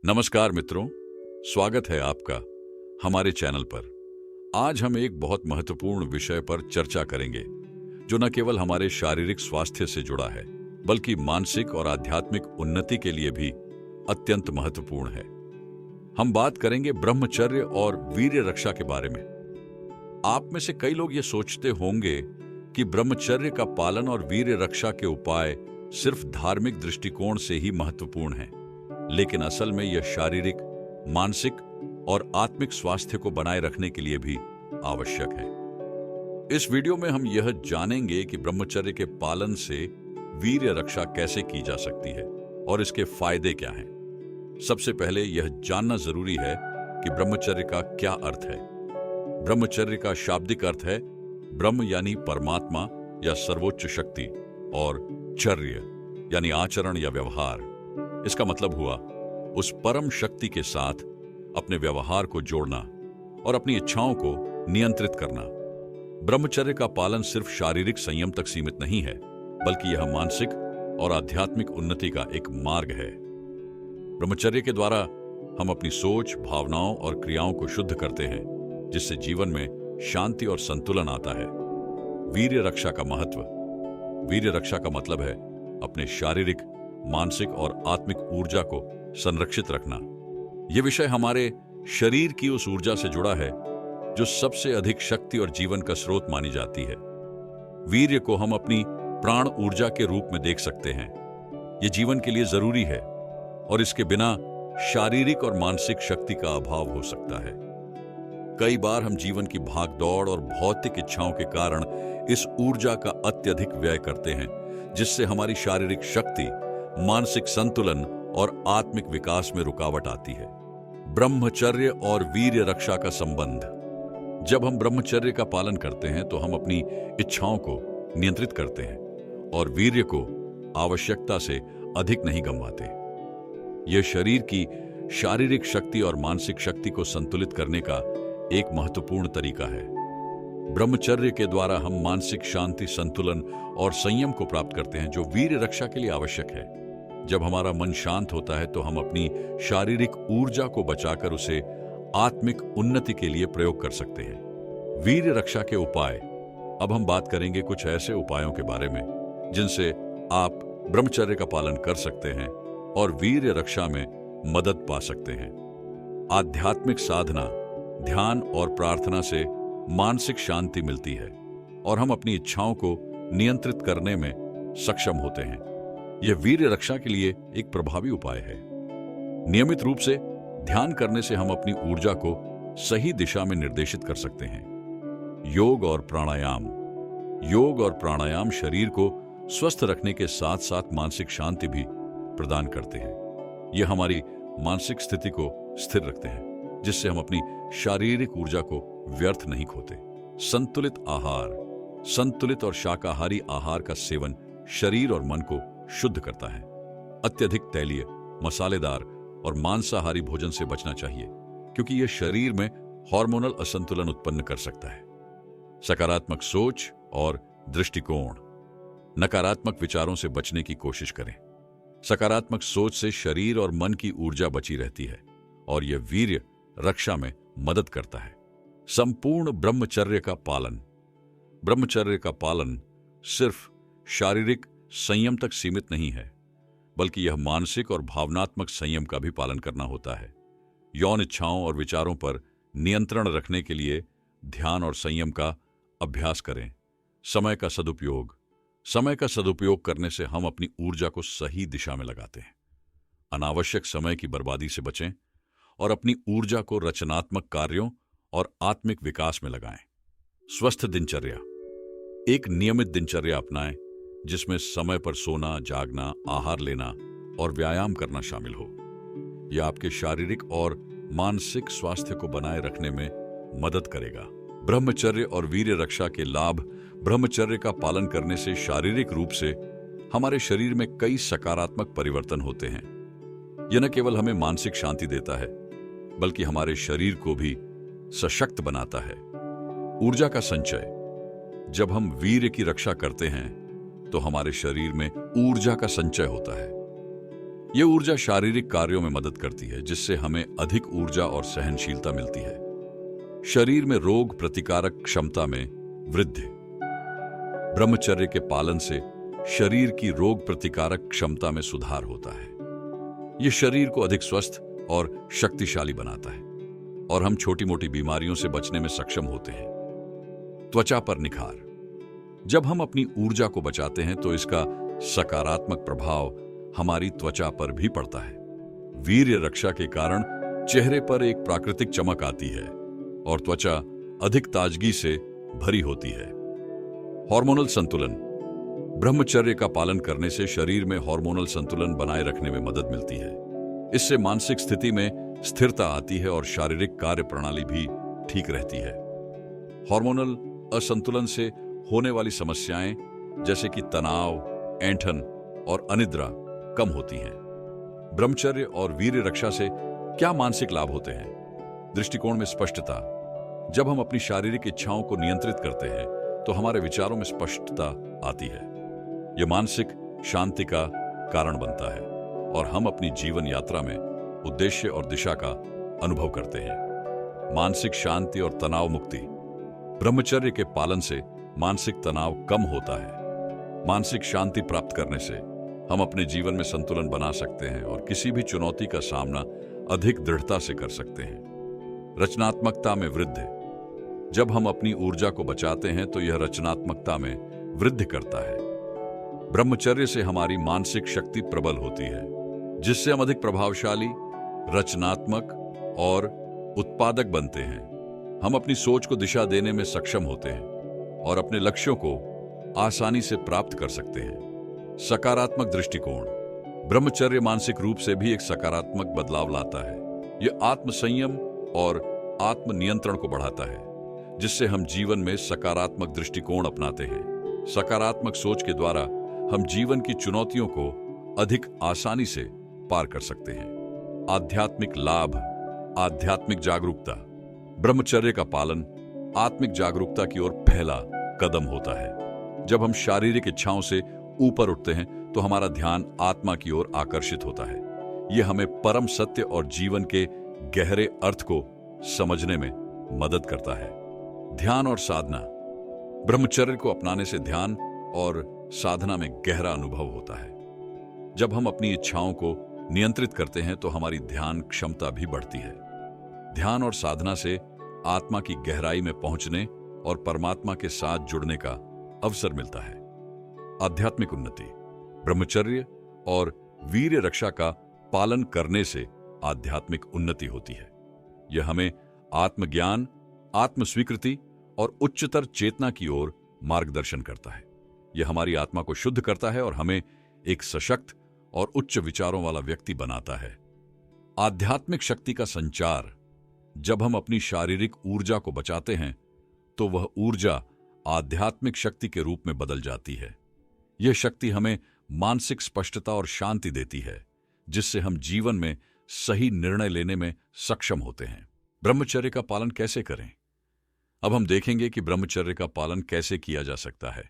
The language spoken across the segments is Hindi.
नमस्कार मित्रों, स्वागत है आपका हमारे चैनल पर। आज हम एक बहुत महत्वपूर्ण विषय पर चर्चा करेंगे जो न केवल हमारे शारीरिक स्वास्थ्य से जुड़ा है बल्कि मानसिक और आध्यात्मिक उन्नति के लिए भी अत्यंत महत्वपूर्ण है। हम बात करेंगे ब्रह्मचर्य और वीर्य रक्षा के बारे में। आप में से कई लोग ये सोचते होंगे कि ब्रह्मचर्य का पालन और वीर्य रक्षा के उपाय सिर्फ धार्मिक दृष्टिकोण से ही महत्वपूर्ण हैं, लेकिन असल में यह शारीरिक, मानसिक और आत्मिक स्वास्थ्य को बनाए रखने के लिए भी आवश्यक है। इस वीडियो में हम यह जानेंगे कि ब्रह्मचर्य के पालन से वीर्य रक्षा कैसे की जा सकती है और इसके फायदे क्या हैं। सबसे पहले यह जानना जरूरी है कि ब्रह्मचर्य का क्या अर्थ है। ब्रह्मचर्य का शाब्दिक अर्थ है ब्रह्म यानी परमात्मा या सर्वोच्च शक्ति, और चर्य यानी आचरण या व्यवहार। इसका मतलब हुआ उस परम शक्ति के साथ अपने व्यवहार को जोड़ना और अपनी इच्छाओं को नियंत्रित करना। ब्रह्मचर्य का पालन सिर्फ शारीरिक संयम तक सीमित नहीं है, बल्कि यह मानसिक और आध्यात्मिक उन्नति का एक मार्ग है। ब्रह्मचर्य के द्वारा हम अपनी सोच, भावनाओं और क्रियाओं को शुद्ध करते हैं, जिससे जीवन में शांति और संतुलन आता है। वीर्य रक्षा का महत्व। वीर्य रक्षा का मतलब है अपने शारीरिक, मानसिक और आत्मिक ऊर्जा को संरक्षित रखना। यह विषय हमारे शरीर की उस ऊर्जा से जुड़ा है जो सबसे अधिक शक्ति और जीवन का स्रोत मानी जाती है। वीर्य को हम अपनी प्राण ऊर्जा के रूप में देख सकते हैं। यह जीवन के लिए जरूरी है और इसके बिना शारीरिक और मानसिक शक्ति का अभाव हो सकता है। कई बार हम जीवन की भागदौड़ और भौतिक इच्छाओं के कारण इस ऊर्जा का अत्यधिक व्यय करते हैं, जिससे हमारी शारीरिक शक्ति, मानसिक संतुलन और आत्मिक विकास में रुकावट आती है। ब्रह्मचर्य और वीर्य रक्षा का संबंध। जब हम ब्रह्मचर्य का पालन करते हैं तो हम अपनी इच्छाओं को नियंत्रित करते हैं और वीर्य को आवश्यकता से अधिक नहीं गंवाते। यह शरीर की शारीरिक शक्ति और मानसिक शक्ति को संतुलित करने का एक महत्वपूर्ण तरीका है। ब्रह्मचर्य के द्वारा हम मानसिक शांति, संतुलन और संयम को प्राप्त करते हैं, जो वीर्य रक्षा के लिए आवश्यक है। जब हमारा मन शांत होता है तो हम अपनी शारीरिक ऊर्जा को बचाकर उसे आत्मिक उन्नति के लिए प्रयोग कर सकते हैं। वीर्य रक्षा के उपाय। अब हम बात करेंगे कुछ ऐसे उपायों के बारे में जिनसे आप ब्रह्मचर्य का पालन कर सकते हैं और वीर्य रक्षा में मदद पा सकते हैं। आध्यात्मिक साधना। ध्यान और प्रार्थना से मानसिक शांति मिलती है और हम अपनी इच्छाओं को नियंत्रित करने में सक्षम होते हैं। यह वीर्य रक्षा के लिए एक प्रभावी उपाय है। नियमित रूप से ध्यान करने से हम अपनी ऊर्जा को सही दिशा में निर्देशित कर सकते हैं। योग और प्राणायाम। योग और प्राणायाम शरीर को स्वस्थ रखने के साथ साथ मानसिक शांति भी प्रदान करते हैं। यह हमारी मानसिक स्थिति को स्थिर रखते हैं, जिससे हम अपनी शारीरिक ऊर्जा को व्यर्थ नहीं खोते। संतुलित आहार। संतुलित और शाकाहारी आहार का सेवन शरीर और मन को शुद्ध करता है। अत्यधिक तैलीय, मसालेदार और मांसाहारी भोजन से बचना चाहिए, क्योंकि यह शरीर में हार्मोनल असंतुलन उत्पन्न कर सकता है। सकारात्मक सोच और दृष्टिकोण। नकारात्मक विचारों से बचने की कोशिश करें। सकारात्मक सोच से शरीर और मन की ऊर्जा बची रहती है और यह वीर्य रक्षा में मदद करता है। संपूर्ण ब्रह्मचर्य का पालन। ब्रह्मचर्य का पालन सिर्फ शारीरिक संयम तक सीमित नहीं है, बल्कि यह मानसिक और भावनात्मक संयम का भी पालन करना होता है। यौन इच्छाओं और विचारों पर नियंत्रण रखने के लिए ध्यान और संयम का अभ्यास करें। समय का सदुपयोग। समय का सदुपयोग करने से हम अपनी ऊर्जा को सही दिशा में लगाते हैं। अनावश्यक समय की बर्बादी से बचें और अपनी ऊर्जा को रचनात्मक कार्यों और आत्मिक विकास में लगाएं। स्वस्थ दिनचर्या। एक नियमित दिनचर्या अपनाएं, जिसमें समय पर सोना, जागना, आहार लेना और व्यायाम करना शामिल हो। यह आपके शारीरिक और मानसिक स्वास्थ्य को बनाए रखने में मदद करेगा। ब्रह्मचर्य और वीर्य रक्षा के लाभ। ब्रह्मचर्य का पालन करने से शारीरिक रूप से हमारे शरीर में कई सकारात्मक परिवर्तन होते हैं। यह न केवल हमें मानसिक शांति देता है, बल्कि हमारे शरीर को भी सशक्त बनाता है। ऊर्जा का संचय। जब हम वीर्य की रक्षा करते हैं तो हमारे शरीर में ऊर्जा का संचय होता है। ये ऊर्जा शारीरिक कार्यों में मदद करती है, जिससे हमें अधिक ऊर्जा और सहनशीलता मिलती है। शरीर में रोग प्रतिकारक क्षमता में वृद्धि। ब्रह्मचर्य के पालन से शरीर की रोग प्रतिकारक क्षमता में सुधार होता है। यह शरीर को अधिक स्वस्थ और शक्तिशाली बनाता है और हम छोटी मोटी बीमारियों से बचने में सक्षम होते हैं। त्वचा पर निखार। जब हम अपनी ऊर्जा को बचाते हैं तो इसका सकारात्मक प्रभाव हमारी त्वचा पर भी पड़ता है। वीर्य रक्षा के कारण चेहरे पर एक प्राकृतिक चमक आती है और त्वचा अधिक ताजगी से भरी होती है। हार्मोनल संतुलन। ब्रह्मचर्य का पालन करने से शरीर में हार्मोनल संतुलन बनाए रखने में मदद मिलती है। इससे मानसिक स्थिति में स्थिरता आती है और शारीरिक कार्य प्रणाली भी ठीक रहती है। हार्मोनल असंतुलन से होने वाली समस्याएं जैसे कि तनाव, ऐंठन और अनिद्रा कम होती हैं। ब्रह्मचर्य और वीर्य रक्षा से क्या मानसिक लाभ होते हैं? दृष्टिकोण में स्पष्टता। जब हम अपनी शारीरिक इच्छाओं को नियंत्रित करते हैं तो हमारे विचारों में स्पष्टता आती है। यह मानसिक शांति का कारण बनता है और हम अपनी जीवन यात्रा में उद्देश्य और दिशा का अनुभव करते हैं। मानसिक शांति और तनाव मुक्ति। ब्रह्मचर्य के पालन से मानसिक तनाव कम होता है। मानसिक शांति प्राप्त करने से हम अपने जीवन में संतुलन बना सकते हैं और किसी भी चुनौती का सामना अधिक दृढ़ता से कर सकते हैं। रचनात्मकता में वृद्धि। जब हम अपनी ऊर्जा को बचाते हैं तो यह रचनात्मकता में वृद्धि करता है। ब्रह्मचर्य से हमारी मानसिक शक्ति प्रबल होती है, जिससे हम अधिक प्रभावशाली, रचनात्मक और उत्पादक बनते हैं। हम अपनी सोच को दिशा देने में सक्षम होते हैं और अपने लक्ष्यों को आसानी से प्राप्त कर सकते हैं। सकारात्मक दृष्टिकोण। ब्रह्मचर्य मानसिक रूप से भी एक सकारात्मक बदलाव लाता है। यह आत्मसंयम और आत्मनियंत्रण को बढ़ाता है, जिससे हम जीवन में सकारात्मक दृष्टिकोण अपनाते हैं। सकारात्मक सोच के द्वारा हम जीवन की चुनौतियों को अधिक आसानी से पार कर सकते हैं। आध्यात्मिक लाभ। आध्यात्मिक जागरूकता। ब्रह्मचर्य का पालन आत्मिक जागरूकता की ओर पहला कदम होता है। जब हम शारीरिक इच्छाओं से ऊपर उठते हैं तो हमारा ध्यान आत्मा की ओर आकर्षित होता है। यह हमें परम सत्य और जीवन के गहरे अर्थ को समझने में मदद करता है। ध्यान और साधना। ब्रह्मचर्य को अपनाने से ध्यान और साधना में गहरा अनुभव होता है। जब हम अपनी इच्छाओं को नियंत्रित करते हैं तो हमारी ध्यान क्षमता भी बढ़ती है। ध्यान और साधना से आत्मा की गहराई में पहुंचने और परमात्मा के साथ जुड़ने का अवसर मिलता है। आध्यात्मिक उन्नति। ब्रह्मचर्य और वीर्य रक्षा का पालन करने से आध्यात्मिक उन्नति होती है। यह हमें आत्मज्ञान, आत्मस्वीकृति और उच्चतर चेतना की ओर मार्गदर्शन करता है। यह हमारी आत्मा को शुद्ध करता है और हमें एक सशक्त और उच्च विचारों वाला व्यक्ति बनाता है। आध्यात्मिक शक्ति का संचार। जब हम अपनी शारीरिक ऊर्जा को बचाते हैं तो वह ऊर्जा आध्यात्मिक शक्ति के रूप में बदल जाती है। यह शक्ति हमें मानसिक स्पष्टता और शांति देती है, जिससे हम जीवन में सही निर्णय लेने में सक्षम होते हैं। ब्रह्मचर्य का पालन कैसे करें? अब हम देखेंगे कि ब्रह्मचर्य का पालन कैसे किया जा सकता है।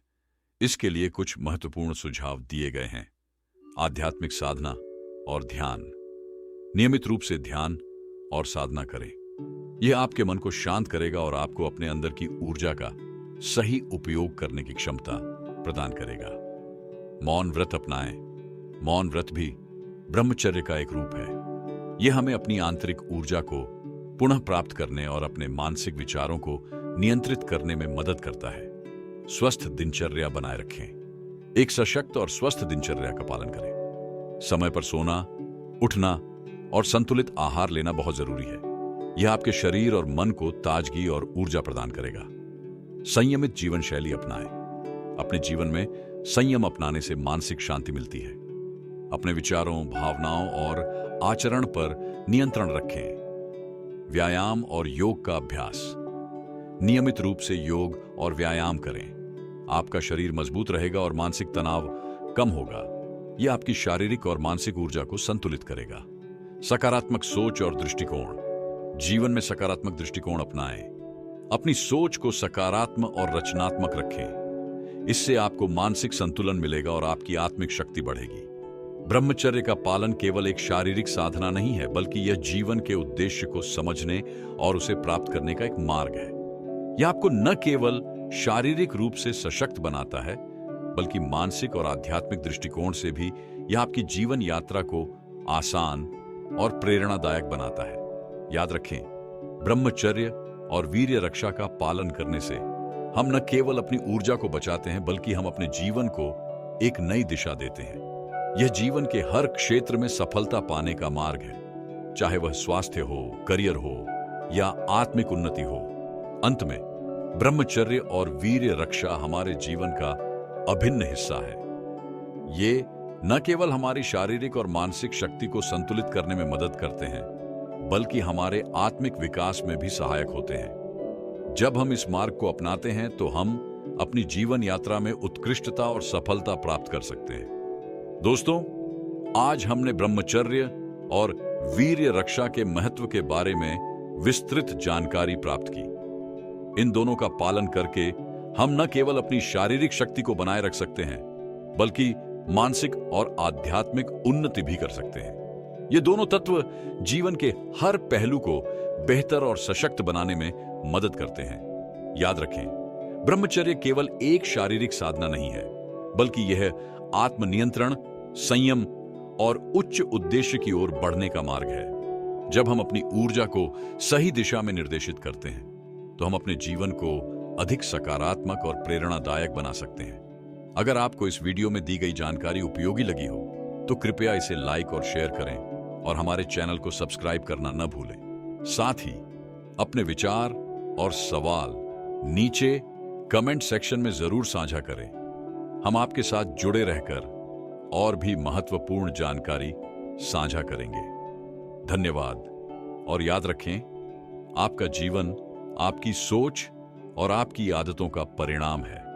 इसके लिए कुछ महत्वपूर्ण सुझाव दिए गए हैं। आध्यात्मिक साधना और ध्यान। नियमित रूप से ध्यान और साधना करें। यह आपके मन को शांत करेगा और आपको अपने अंदर की ऊर्जा का सही उपयोग करने की क्षमता प्रदान करेगा। मौन व्रत अपनाएं। मौन व्रत भी ब्रह्मचर्य का एक रूप है। यह हमें अपनी आंतरिक ऊर्जा को पुनः प्राप्त करने और अपने मानसिक विचारों को नियंत्रित करने में मदद करता है। स्वस्थ दिनचर्या बनाए रखें। एक सशक्त और स्वस्थ दिनचर्या का पालन करें। समय पर सोना, उठना और संतुलित आहार लेना बहुत जरूरी है। यह आपके शरीर और मन को ताजगी और ऊर्जा प्रदान करेगा। संयमित जीवन शैली अपनाएं। अपने जीवन में संयम अपनाने से मानसिक शांति मिलती है। अपने विचारों, भावनाओं और आचरण पर नियंत्रण रखें। व्यायाम और योग का अभ्यास। नियमित रूप से योग और व्यायाम करें। आपका शरीर मजबूत रहेगा और मानसिक तनाव कम होगा। यह आपकी शारीरिक और मानसिक ऊर्जा को संतुलित करेगा। सकारात्मक सोच और दृष्टिकोण। जीवन में सकारात्मक दृष्टिकोण अपनाएं। अपनी सोच को सकारात्मक और रचनात्मक रखें। इससे आपको मानसिक संतुलन मिलेगा और आपकी आत्मिक शक्ति बढ़ेगी। ब्रह्मचर्य का पालन केवल एक शारीरिक साधना नहीं है, बल्कि यह जीवन के उद्देश्य को समझने और उसे प्राप्त करने का एक मार्ग है। यह आपको न केवल शारीरिक रूप से सशक्त बनाता है, बल्कि मानसिक और आध्यात्मिक दृष्टिकोण से भी यह आपकी जीवन यात्रा को आसान और प्रेरणादायक बनाता है। याद रखें, ब्रह्मचर्य और वीर्य रक्षा का पालन करने से हम न केवल अपनी ऊर्जा को बचाते हैं, बल्कि हम अपने जीवन को एक नई दिशा देते हैं। यह जीवन के हर क्षेत्र में सफलता पाने का मार्ग है, चाहे वह स्वास्थ्य हो, करियर हो या आत्मिक उन्नति हो। अंत में ब्रह्मचर्य और वीर्य रक्षा हमारे जीवन का अभिन्न हिस्सा है। ये न केवल हमारी शारीरिक और मानसिक शक्ति को संतुलित करने में मदद करते हैं, बल्कि हमारे आत्मिक विकास में भी सहायक होते हैं। जब हम इस मार्ग को अपनाते हैं तो हम अपनी जीवन यात्रा में उत्कृष्टता और सफलता प्राप्त कर सकते हैं। दोस्तों, आज हमने ब्रह्मचर्य और वीर्य रक्षा के महत्व के बारे में विस्तृत जानकारी प्राप्त की। इन दोनों का पालन करके हम न केवल अपनी शारीरिक शक्ति को बनाए रख सकते हैं, बल्कि मानसिक और आध्यात्मिक उन्नति भी कर सकते हैं। ये दोनों तत्व जीवन के हर पहलू को बेहतर और सशक्त बनाने में मदद करते हैं। याद रखें, ब्रह्मचर्य केवल एक शारीरिक साधना नहीं है, बल्कि यह आत्मनियंत्रण, संयम और उच्च उद्देश्य की ओर बढ़ने का मार्ग है। जब हम अपनी ऊर्जा को सही दिशा में निर्देशित करते हैं, तो हम अपने जीवन को अधिक सकारात्मक और प्रेरणादायक बना सकते हैं। अगर आपको इस वीडियो में दी गई जानकारी उपयोगी लगी हो, तो कृपया इसे लाइक और शेयर करें और हमारे चैनल को सब्सक्राइब करना न भूलें। साथ ही अपने विचार और सवाल नीचे कमेंट सेक्शन में जरूर साझा करें। हम आपके साथ जुड़े रहकर और भी महत्वपूर्ण जानकारी साझा करेंगे। धन्यवाद। और याद रखें, आपका जीवन आपकी सोच और आपकी आदतों का परिणाम है।